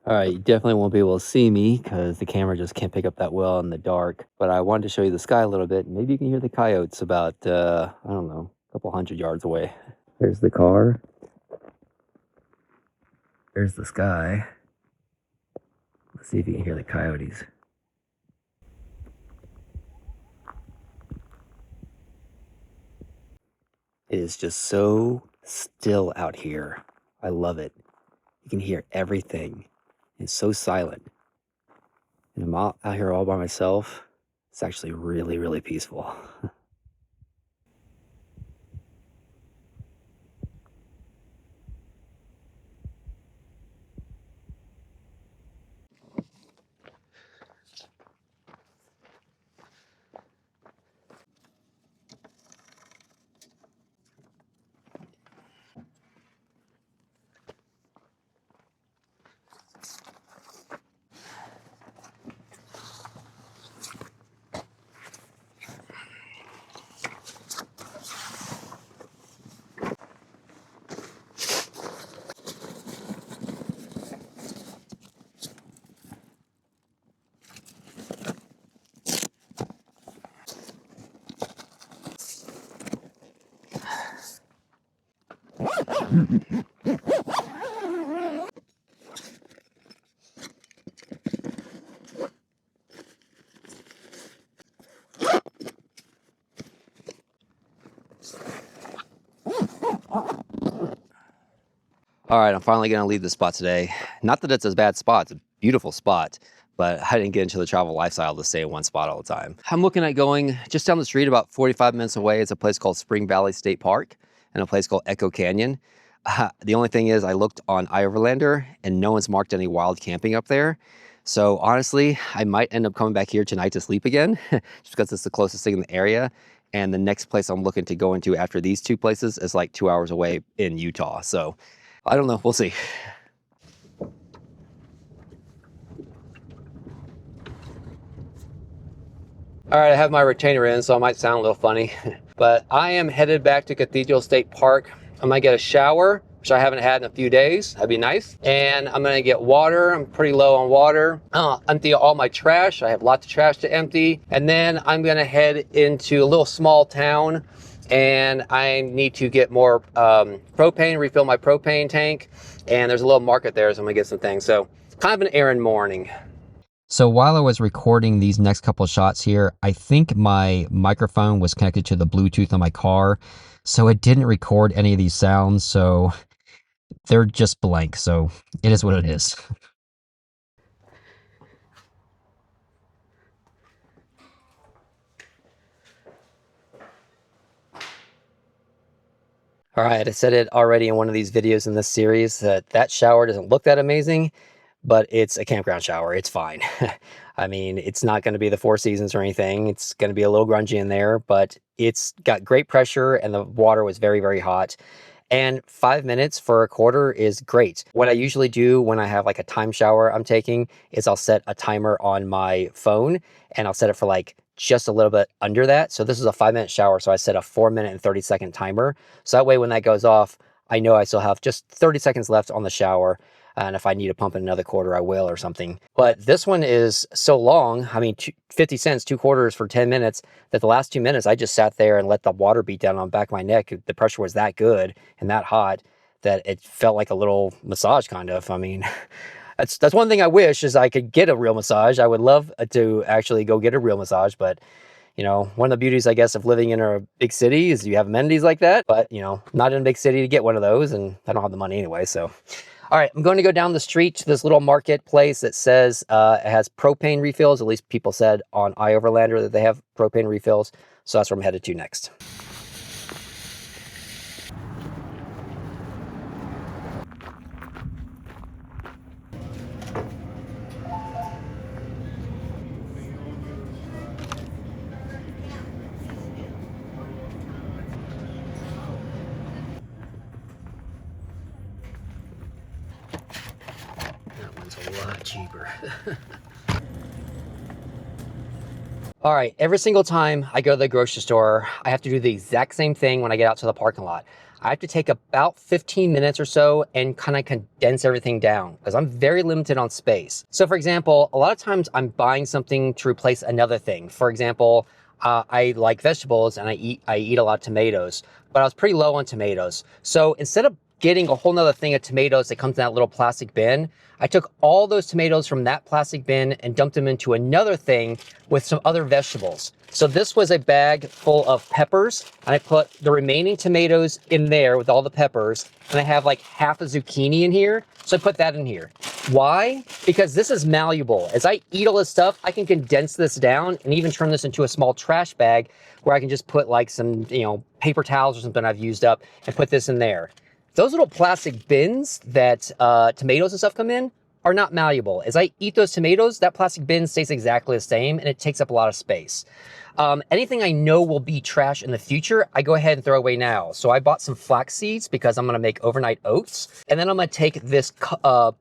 All right, you definitely won't be able to see me because the camera just can't pick up that well in the dark. But I wanted to show you the sky a little bit. Maybe you can hear the coyotes about, I don't know, a couple hundred yards away. There's the car. There's the sky. Let's see if you can hear the coyotes. It is just so still out here. I love it. You can hear everything. It's so silent. And I'm out here all by myself. It's actually really, really peaceful. All right, I'm finally going to leave this spot today. Not that it's a bad spot, it's a beautiful spot, but I didn't get into the travel lifestyle to stay in one spot all the time. I'm looking at going just down the street about 45 minutes away. It's a place called Spring Valley State Park and a place called Echo Canyon. The only thing is I looked on iOverlander and no one's marked any wild camping up there. So honestly, I might end up coming back here tonight to sleep again, just because it's the closest thing in the area. And the next place I'm looking to go into after these two places is like 2 hours away in Utah. So I don't know. We'll see. All right, I have my retainer in, so I might sound a little funny, but I am headed back to Cathedral State Park. I'm gonna get a shower, which I haven't had in a few days. That'd be nice. And I'm gonna get water. I'm pretty low on water. Empty all my trash. I have lots of trash to empty. And then I'm gonna head into a little small town, and I need to get more propane, refill my propane tank. And there's a little market there, so I'm gonna get some things. So kind of an errand morning. So while I was recording these next couple of shots here, I think my microphone was connected to the Bluetooth on my car, so it didn't record any of these sounds, so they're just blank, so it is what it is. All right, I said it already in one of these videos in this series that shower doesn't look that amazing, but it's a campground shower. It's fine. I mean, it's not going to be the Four Seasons or anything. It's going to be a little grungy in there, but it's got great pressure and the water was very, very hot. And 5 minutes for a quarter is great. What I usually do when I have like a time shower I'm taking is I'll set a timer on my phone and I'll set it for like just a little bit under that. So this is a 5 minute shower. So I set a 4 minute and 30-second timer. So that way when that goes off, I know I still have just 30 seconds left on the shower. And if I need to pump in another quarter, I will or something. But this one is so long. I mean, 50 cents, 2 quarters for 10 minutes, that the last 2 minutes, I just sat there and let the water beat down on the back of my neck. The pressure was that good and that hot that it felt like a little massage kind of. I mean, that's one thing I wish is I could get a real massage. I would love to actually go get a real massage, but you know, one of the beauties, I guess, of living in a big city is you have amenities like that, but you know, not in a big city to get one of those, and I don't have the money anyway, so. All right, I'm going to go down the street to this little marketplace that says it has propane refills. At least people said on iOverlander that they have propane refills. So that's where I'm headed to next. That one's a lot cheaper. All right, every single time I go to the grocery store, I have to do the exact same thing when I get out to the parking lot. I have to take about 15 minutes or so and kind of condense everything down because I'm very limited on space. So for example, a lot of times I'm buying something to replace another thing. For example, I like vegetables and I eat a lot of tomatoes, but I was pretty low on tomatoes. So instead of getting a whole nother thing of tomatoes that comes in that little plastic bin, I took all those tomatoes from that plastic bin and dumped them into another thing with some other vegetables. So this was a bag full of peppers, and I put the remaining tomatoes in there with all the peppers, and I have like half a zucchini in here, so I put that in here. Why? Because this is malleable. As I eat all this stuff, I can condense this down and even turn this into a small trash bag where I can just put like some, paper towels or something I've used up and put this in there. Those little plastic bins that tomatoes and stuff come in are not malleable. As I eat those tomatoes, that plastic bin stays exactly the same and it takes up a lot of space. Anything I know will be trash in the future, I go ahead and throw away now. So I bought some flax seeds because I'm gonna make overnight oats. And then I'm gonna take this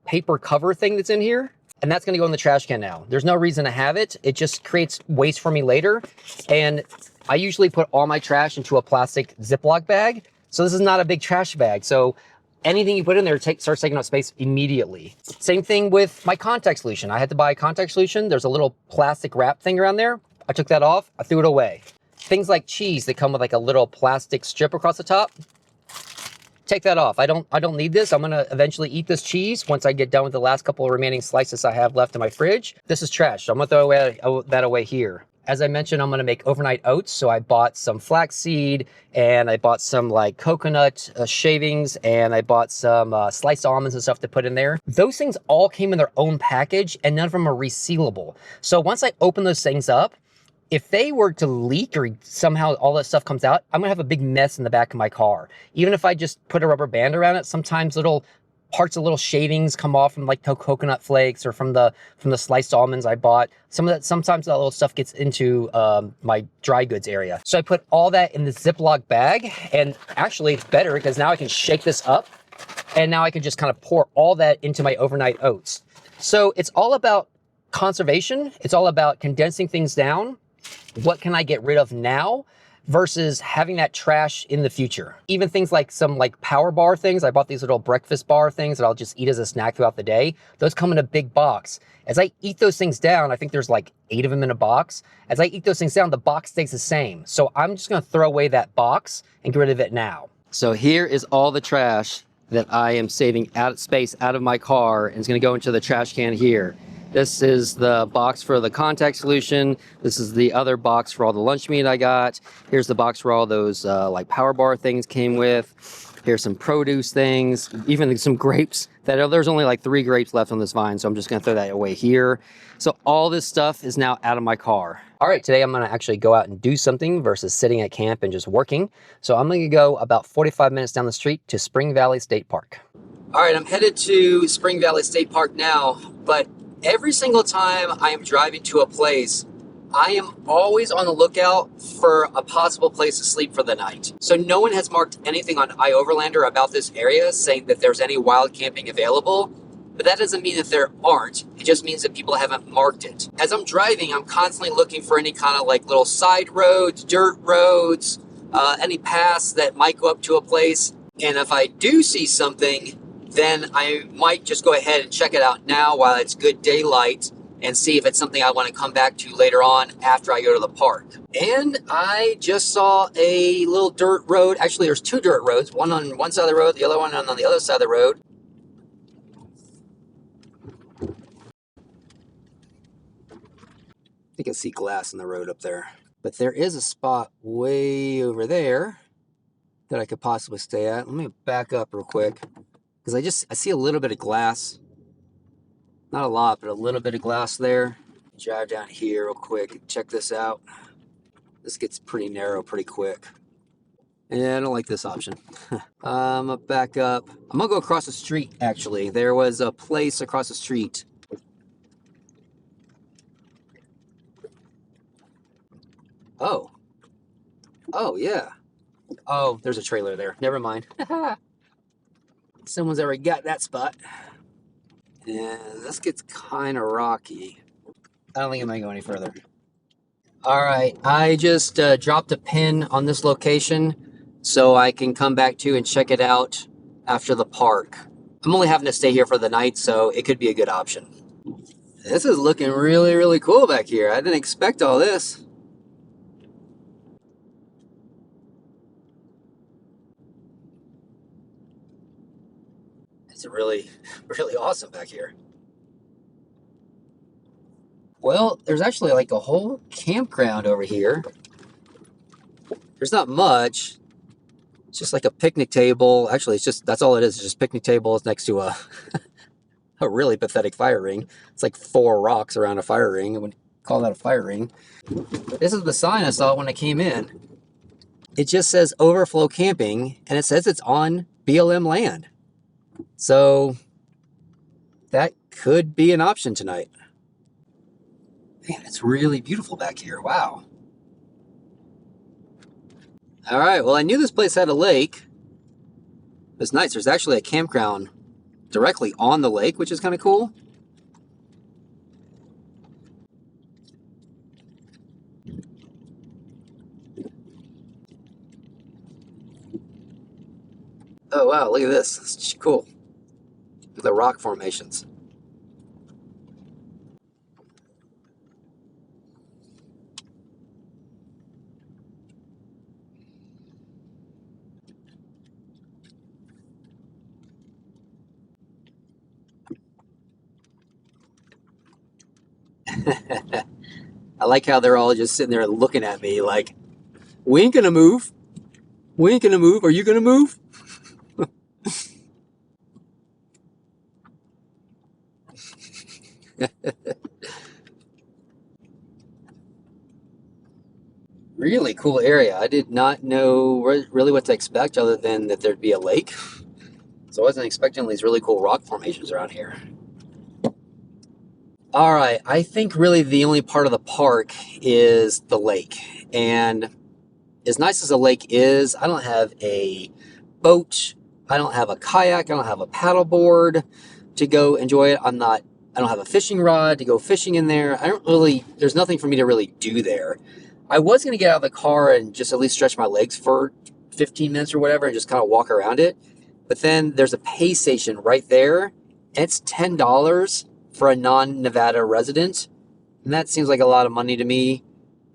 paper cover thing that's in here, and that's gonna go in the trash can now. There's no reason to have it. It just creates waste for me later. And I usually put all my trash into a plastic Ziploc bag. So this is not a big trash bag. So anything you put in there starts taking up space immediately. Same thing with my contact solution. I had to buy a contact solution. There's a little plastic wrap thing around there. I took that off, I threw it away. Things like cheese that come with like a little plastic strip across the top, take that off. I don't need this. I'm gonna eventually eat this cheese once I get done with the last couple of remaining slices I have left in my fridge. This is trash, so I'm gonna throw that away here. As I mentioned, I'm gonna make overnight oats, so I bought some flaxseed, and I bought some like coconut shavings, and I bought some sliced almonds and stuff to put in there. Those things all came in their own package, and none of them are resealable. So once I open those things up, if they were to leak or somehow all that stuff comes out, I'm gonna have a big mess in the back of my car. Even if I just put a rubber band around it, sometimes little parts of little shavings come off from like the coconut flakes or from the sliced almonds I bought. Sometimes that little stuff gets into my dry goods area. So I put all that in the Ziploc bag, and actually it's better because now I can shake this up, and now I can just kind of pour all that into my overnight oats. So it's all about conservation. It's all about condensing things down. What can I get rid of now versus having that trash in the future? Even things like some like power bar things. I bought these little breakfast bar things that I'll just eat as a snack throughout the day. Those come in a big box. As I eat those things down, I think there's like 8 of them in a box. As I eat those things down, the box stays the same. So I'm just gonna throw away that box and get rid of it now. So here is all the trash that I am saving out space out of my car, and it's gonna go into the trash can here. This is the box for the contact solution. This is the other box for all the lunch meat I got. Here's the box where all those like power bar things came with. Here's some produce things, even some grapes. There's only like 3 grapes left on this vine, so I'm just gonna throw that away here. So all this stuff is now out of my car. All right, today I'm gonna actually go out and do something versus sitting at camp and just working. So I'm gonna go about 45 minutes down the street to Spring Valley State Park. All right, I'm headed to Spring Valley State Park now, but every single time I am driving to a place, I am always on the lookout for a possible place to sleep for the night. So no one has marked anything on iOverlander about this area saying that there's any wild camping available, but that doesn't mean that there aren't. It just means that people haven't marked it. As I'm driving, I'm constantly looking for any kind of like little side roads, dirt roads, any paths that might go up to a place. And if I do see something, then I might just go ahead and check it out now while it's good daylight and see if it's something I want to come back to later on after I go to the park. And I just saw a little dirt road. Actually, there's 2 dirt roads, one on one side of the road, the other one on the other side of the road. You can see glass in the road up there. But there is a spot way over there that I could possibly stay at. Let me back up real quick, because I see a little bit of glass. Not a lot, but a little bit of glass there. Drive down here real quick. Check this out. This gets pretty narrow pretty quick. Yeah, I don't like this option. I'm gonna back up. I'm gonna go across the street, actually. There was a place across the street. Oh. Oh, yeah. Oh, there's a trailer there. Never mind. Someone's already got that spot. And this gets kind of rocky. I don't think I'm gonna go any further. All right, I just dropped a pin on this location. so I can come back to and check it out after the park. I'm only having to stay here for the night, so it could be a good option. This is looking really, really cool back here. I didn't expect all this. It's really, really awesome back here. Well, there's actually like a whole campground over here. There's not much. It's just like a picnic table. Actually, it's just, that's all it is. It's just picnic tables next to a really pathetic fire ring. It's like 4 rocks around a fire ring. I would call that a fire ring. This is the sign I saw when I came in. It just says overflow camping, and it says it's on BLM land. So that could be an option tonight. Man, it's really beautiful back here. Wow. All right, well, I knew this place had a lake. It's nice. There's actually a campground directly on the lake, which is kind of cool. Oh, wow, look at this. It's cool. Look at the rock formations. I like how they're all just sitting there looking at me like, we ain't gonna move. We ain't gonna move. Are you gonna move? Really cool area. I did not know really what to expect other than that there'd be a lake. So I wasn't expecting these really cool rock formations around here. All right, I think really the only part of the park is the lake. And as nice as a lake is, I don't have a boat, I don't have a kayak, I don't have a paddleboard to go enjoy it. I don't have a fishing rod to go fishing in there. There's nothing for me to really do there. I was going to get out of the car and just at least stretch my legs for 15 minutes or whatever and just kind of walk around it. But then there's a pay station right there, and it's $10 for a non-Nevada resident. And that seems like a lot of money to me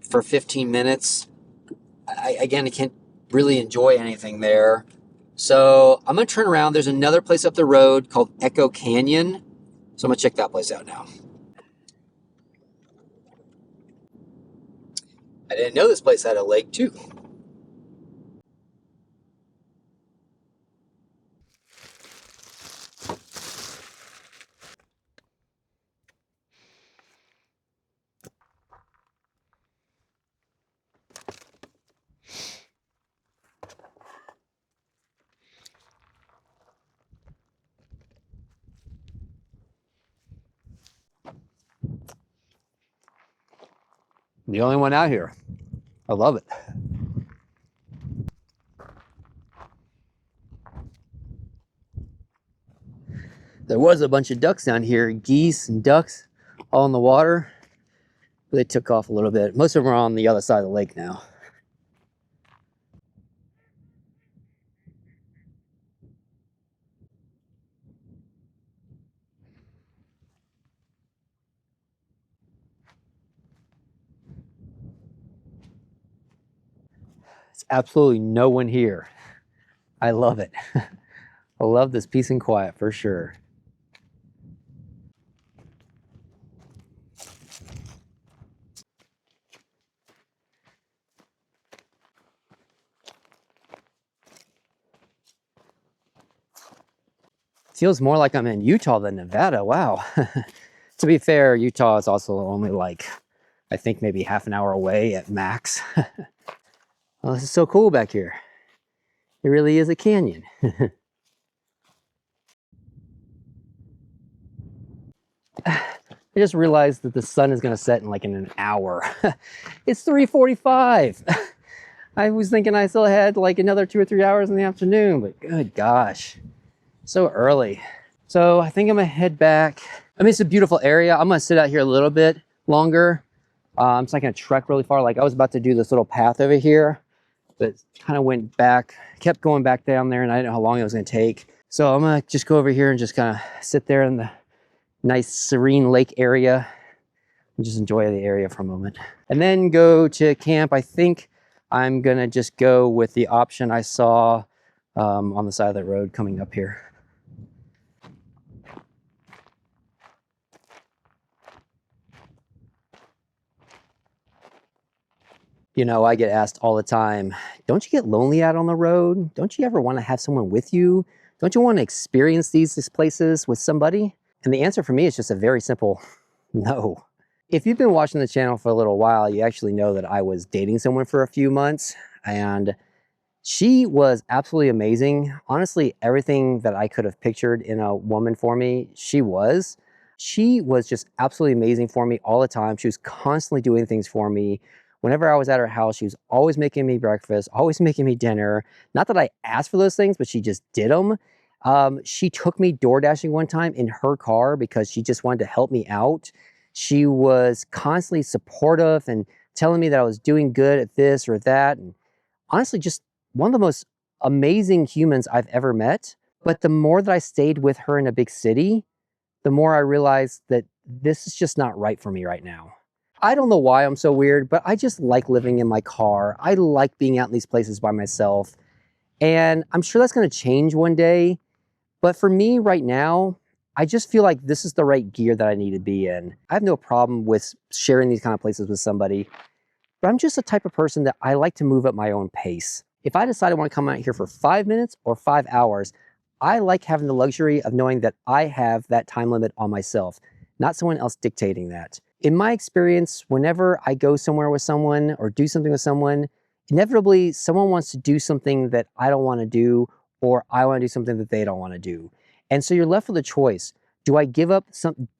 for 15 minutes. I can't really enjoy anything there. So I'm going to turn around. There's another place up the road called Echo Canyon. So I'm going to check that place out now. I didn't know this place had a lake too. The only one out here. I love it. There was a bunch of ducks down here, geese and ducks all in the water. They took off a little bit. Most of them are on the other side of the lake now. It's absolutely no one here. I love it. I love this peace and quiet for sure. Feels more like I'm in Utah than Nevada. Wow. To be fair, Utah is also only like, I think maybe half an hour away at max. Well, this is so cool back here. It really is a canyon. I just realized that the sun is going to set in like in an hour. It's 3:45. I was thinking I still had like another 2 or 3 hours in the afternoon, but good gosh, so early. So I think I'm gonna head back. I mean, it's a beautiful area. I'm gonna sit out here a little bit longer. I'm just not gonna trek really far. Like I was about to do this little path over here, but kind of went back, kept going back down there, and I didn't know how long it was going to take. So I'm gonna just go over here and just kind of sit there in the nice serene lake area and just enjoy the area for a moment. And then go to camp. I think I'm gonna just go with the option I saw on the side of the road coming up here. You know, I get asked all the time, don't you get lonely out on the road? Don't you ever want to have someone with you? Don't you want to experience these places with somebody? And the answer for me is just a very simple no. If you've been watching the channel for a little while, you actually know that I was dating someone for a few months, and she was absolutely amazing. Honestly, everything that I could have pictured in a woman for me, she was. She was just absolutely amazing for me all the time. She was constantly doing things for me. Whenever I was at her house, she was always making me breakfast, always making me dinner. Not that I asked for those things, but she just did them. She took me door dashing one time in her car because she just wanted to help me out. She was constantly supportive and telling me that I was doing good at this or that. And honestly, just one of the most amazing humans I've ever met. But the more that I stayed with her in a big city, the more I realized that this is just not right for me right now. I don't know why I'm so weird, but I just like living in my car. I like being out in these places by myself. And I'm sure that's going to change one day. But for me right now, I just feel like this is the right gear that I need to be in. I have no problem with sharing these kind of places with somebody, but I'm just the type of person that I like to move at my own pace. If I decide I want to come out here for 5 minutes or 5 hours, I like having the luxury of knowing that I have that time limit on myself, not someone else dictating that. In my experience, whenever I go somewhere with someone or do something with someone, inevitably someone wants to do something that I don't want to do, or I want to do something that they don't want to do. And so you're left with a choice. Do I give up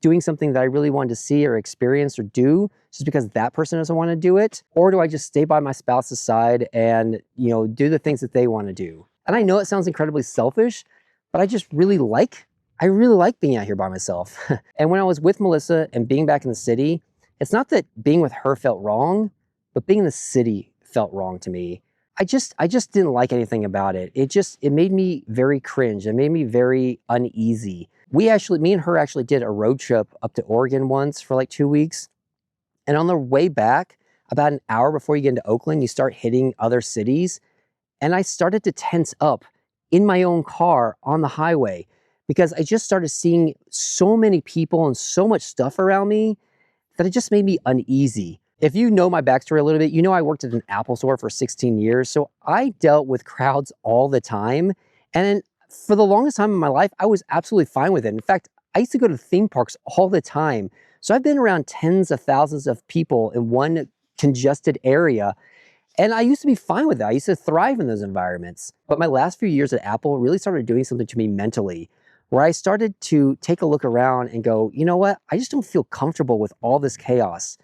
doing something that I really wanted to see or experience or do just because that person doesn't want to do it? Or do I just stay by my spouse's side and, do the things that they want to do? And I know it sounds incredibly selfish, but I really like being out here by myself. And when I was with Melissa and being back in the city, it's not that being with her felt wrong, but being in the city felt wrong to me. I just didn't like anything about it. It made me very cringe. It made me very uneasy. Me and her actually did a road trip up to Oregon once for like 2 weeks. And on the way back, about an hour before you get into Oakland, you start hitting other cities. And I started to tense up in my own car on the highway because I just started seeing so many people and so much stuff around me that it just made me uneasy. If you know my backstory a little bit, you know I worked at an Apple store for 16 years. So I dealt with crowds all the time. And for the longest time in my life, I was absolutely fine with it. In fact, I used to go to theme parks all the time. So I've been around tens of thousands of people in one congested area. And I used to be fine with that. I used to thrive in those environments. But my last few years at Apple really started doing something to me mentally, where I started to take a look around and go, you know what? I just don't feel comfortable with all this chaos.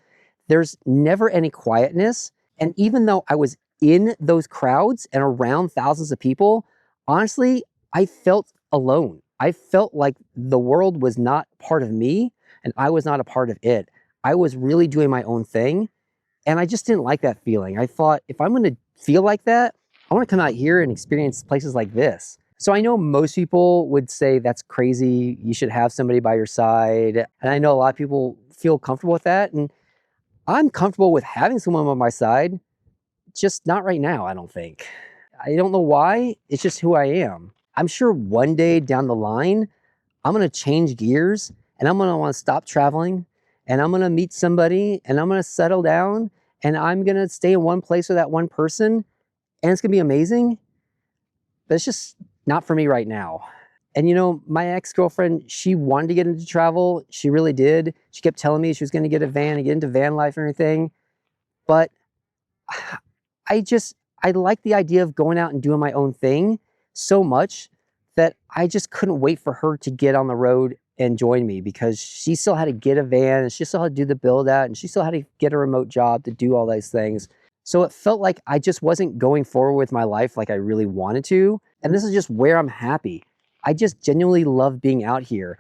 There's never any quietness. And even though I was in those crowds and around thousands of people, honestly, I felt alone. I felt like the world was not part of me and I was not a part of it. I was really doing my own thing. And I just didn't like that feeling. I thought, if I'm going to feel like that, I want to come out here and experience places like this. So I know most people would say that's crazy. You should have somebody by your side. And I know a lot of people feel comfortable with that. And I'm comfortable with having someone on my side, just not right now, I don't think. I don't know why. It's just who I am. I'm sure one day down the line, I'm going to change gears and I'm going to want to stop traveling and I'm going to meet somebody and I'm going to settle down and I'm going to stay in one place with that one person and it's going to be amazing. But it's just not for me right now. And my ex-girlfriend, she wanted to get into travel. She really did. She kept telling me she was going to get a van and get into van life and everything. But I like the idea of going out and doing my own thing so much that I just couldn't wait for her to get on the road and join me because she still had to get a van and she still had to do the build out and she still had to get a remote job to do all those things. So it felt like I just wasn't going forward with my life like I really wanted to. And this is just where I'm happy. I just genuinely love being out here.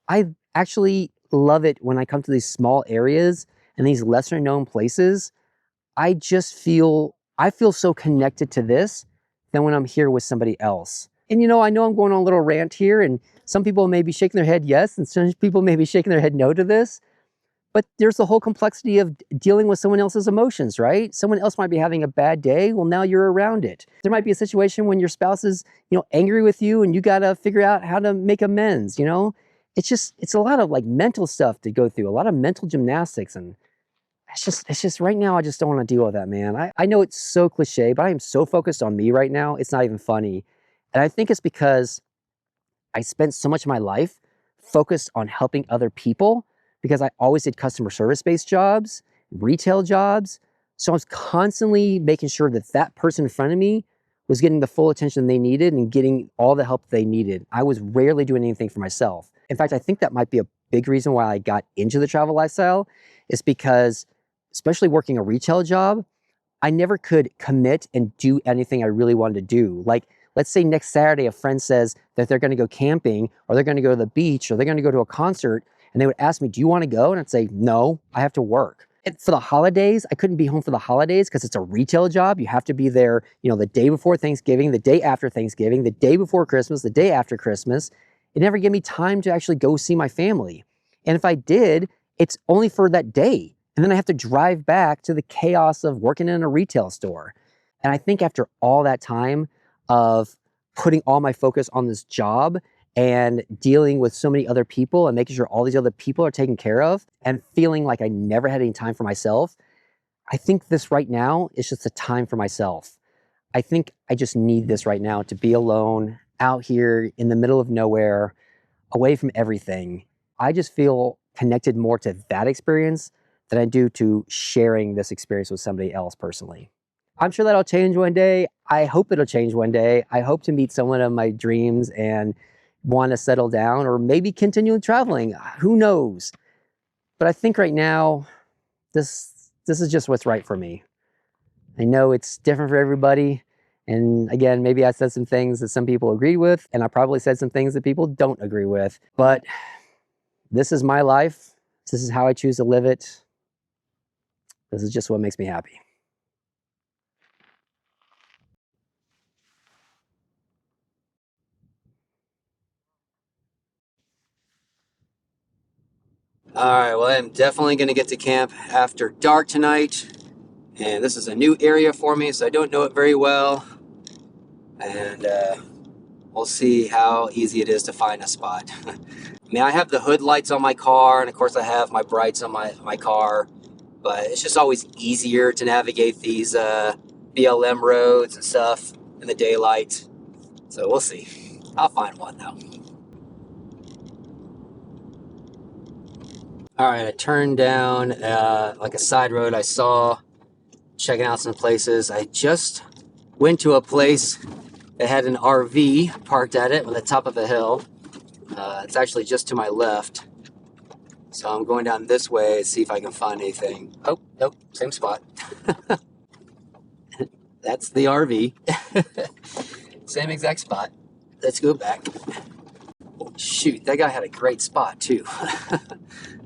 I actually love it when I come to these small areas and these lesser known places. I just feel I feel so connected to this than when I'm here with somebody else. And I know I'm going on a little rant here, and some people may be shaking their head yes, and some people may be shaking their head no to this. But there's the whole complexity of dealing with someone else's emotions, right? Someone else might be having a bad day. Well, now you're around it. There might be a situation when your spouse is, angry with you and you got to figure out how to make amends. It's a lot of like mental stuff to go through, a lot of mental gymnastics. And it's just right now, I just don't want to deal with that, man. I know it's so cliche, but I am so focused on me right now. It's not even funny. And I think it's because I spent so much of my life focused on helping other people because I always did customer service based jobs, retail jobs. So I was constantly making sure that that person in front of me was getting the full attention they needed and getting all the help they needed. I was rarely doing anything for myself. In fact, I think that might be a big reason why I got into the travel lifestyle is because, especially working a retail job, I never could commit and do anything I really wanted to do. Like, let's say next Saturday, a friend says that they're going to go camping or they're going to go to the beach or they're going to go to a concert. And they would ask me, do you want to go? And I'd say, no, I have to work. And for the holidays, I couldn't be home for the holidays because it's a retail job. You have to be there, the day before Thanksgiving, the day after Thanksgiving, the day before Christmas, the day after Christmas. It never gave me time to actually go see my family. And if I did, it's only for that day. And then I have to drive back to the chaos of working in a retail store. And I think after all that time of putting all my focus on this job and dealing with so many other people and making sure all these other people are taken care of and feeling like I never had any time for myself, I think this right now is just a time for myself. I think I just need this right now to be alone out here in the middle of nowhere, away from everything. I just feel connected more to that experience than I do to sharing this experience with somebody else personally. I'm sure that'll change one day. I hope it'll change one day. I hope to meet someone of my dreams and want to settle down or maybe continue traveling. Who knows? But I think right now, this is just what's right for me. I know it's different for everybody. And again, maybe I said some things that some people agree with, and I probably said some things that people don't agree with. But this is my life. This is how I choose to live it. This is just what makes me happy. All right, well, I'm definitely going to get to camp after dark tonight. And this is a new area for me, so I don't know it very well. And we'll see how easy it is to find a spot. I mean, I have the hood lights on my car, and of course I have my brights on my car, but it's just always easier to navigate these BLM roads and stuff in the daylight. So we'll see. I'll find one though. All right, I turned down like a side road I saw, checking out some places. I just went to a place that had an RV parked at it on the top of a hill. It's actually just to my left. So I'm going down this way to see if I can find anything. Oh, nope, same spot. That's the RV. Same exact spot. Let's go back. Shoot, that guy had a great spot too.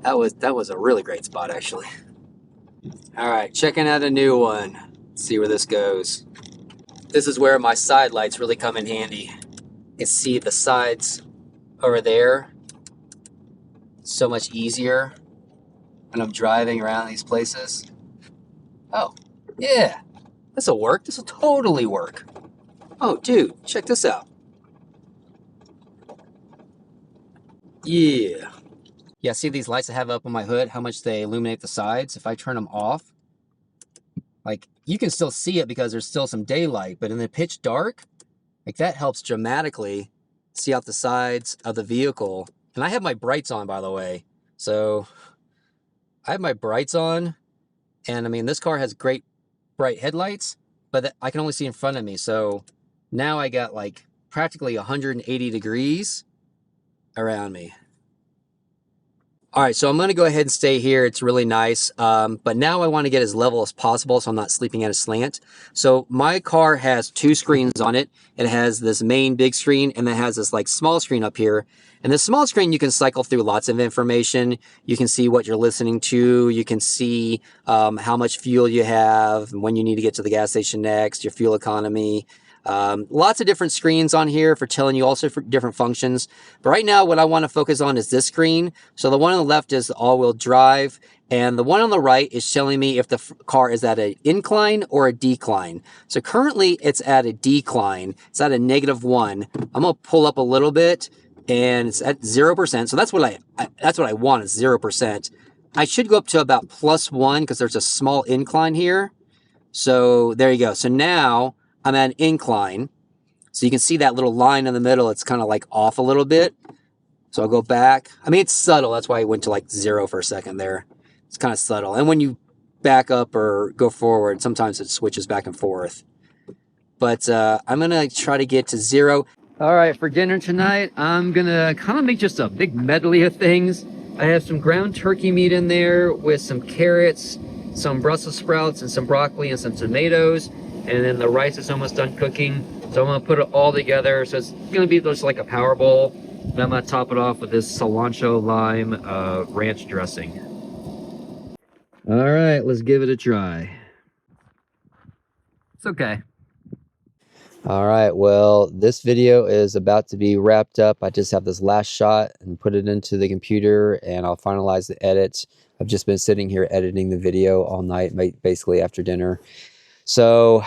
That was a really great spot actually. All right, checking out a new one. Let's see where this goes. This is where my side lights really come in handy. You can see the sides over there. So much easier when I'm driving around these places. Oh, yeah, this'll work. This'll totally work. Oh, dude, check this out. Yeah. Yeah, see these lights I have up on my hood, how much they illuminate the sides? If I turn them off, like, you can still see it because there's still some daylight, but in the pitch dark, like, that helps dramatically see out the sides of the vehicle. And I have my brights on, by the way. So I have my brights on, and I mean, this car has great bright headlights, but I can only see in front of me. So now I got like practically 180 degrees around me. All right, so I'm going to go ahead and stay here. It's really nice. But now I want to get as level as possible so I'm not sleeping at a slant. So my car has two screens on it. It has this main big screen and then has this like small screen up here. And this small screen, you can cycle through lots of information. You can see what you're listening to. You can see how much fuel you have, when you need to get to the gas station next, your fuel economy. Lots of different screens on here for telling you also for different functions. But right now, what I want to focus on is this screen. So the one on the left is all-wheel drive, and the one on the right is showing me if the car is at an incline or a decline. So currently, it's at a decline. It's at a -1. I'm gonna pull up a little bit, and it's at 0%. So that's what I want is 0%. I should go up to about +1 because there's a small incline here. So there you go. So now I'm at an incline. So you can see that little line in the middle. It's kind of like off a little bit. So I'll go back. I mean, it's subtle. That's why I went to like 0 for a second there. It's kind of subtle. And when you back up or go forward, sometimes it switches back and forth. But I'm going to try to get to 0. All right, for dinner tonight, I'm going to kind of make just a big medley of things. I have some ground turkey meat in there with some carrots, some Brussels sprouts, and some broccoli and some tomatoes. And then the rice is almost done cooking. So I'm going to put it all together. So it's going to be just like a power bowl. And I'm going to top it off with this cilantro lime ranch dressing. All right, let's give it a try. It's okay. All right, well, this video is about to be wrapped up. I just have this last shot and put it into the computer, and I'll finalize the edit. I've just been sitting here editing the video all night, basically after dinner. So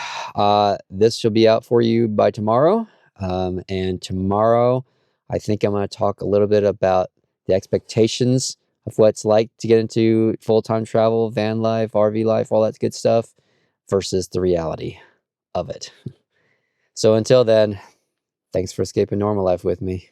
this should be out for you by tomorrow. And tomorrow, I think I'm going to talk a little bit about the expectations of what it's like to get into full-time travel, van life, RV life, all that good stuff, versus the reality of it. So until then, thanks for escaping normal life with me.